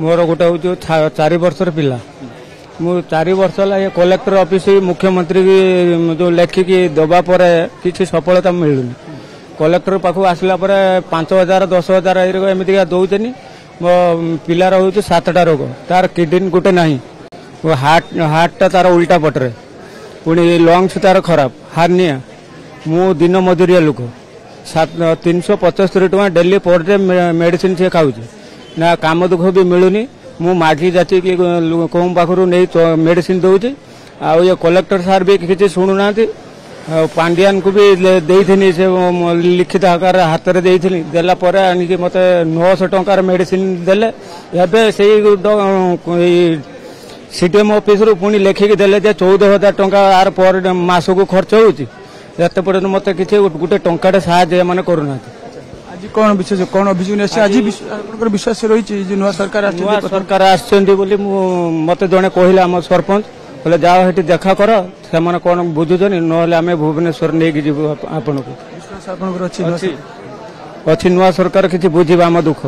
मोर गोटे हूँ 4 वर्षर पिला मु 4 वर्ष है कलेक्टर ऑफिस मुख्यमंत्री जो लेखिकी दबा पर किसी सफलता मिलूनी कलेक्टर पाखु आसला 5,000 10,000 एमती दौन मो पिलार हूँ 7टा रोग तार किडनी गोटे ना हार्टा तार उल्टा पटरे पुणी लंग्स तार खराब हार्निया मु दिन मजूरिया लोक 375 टଙ୍କା डेली पर डे मेडिसिन से खाऊँ ना काम दुख भी मिलूनी मु मागी जाती कि कौन पाखु नहीं मेडिसिन दौची आउ ये कलेक्टर सार भी किसी शुणुना पांडियान को भी देथि से लिखित आकार हाथ में देथि देला आनिक मत 900 टंकार मेडिसिन देले एबे से सीडीएम ऑफिस रु पुणी लेखिकी देले 14,000 टंका आर पर मास को खर्च होती एत पर्यटन मत किसी गोटे टंकाटे साहाय्य माने करूना आज कौन विशेष कौन अभियोग आज विश्वास रही नुआ सरकार आसछन्ती बोली मत जड़े कहले आम सरपंच बोले जाओ हेटी देखा कर से कौन बुझुन ना आम भुवनेश्वर नहीं जीव आपन को विश्वास आपन अच्छी नुआ सरकार किसी बुझा आम दुख।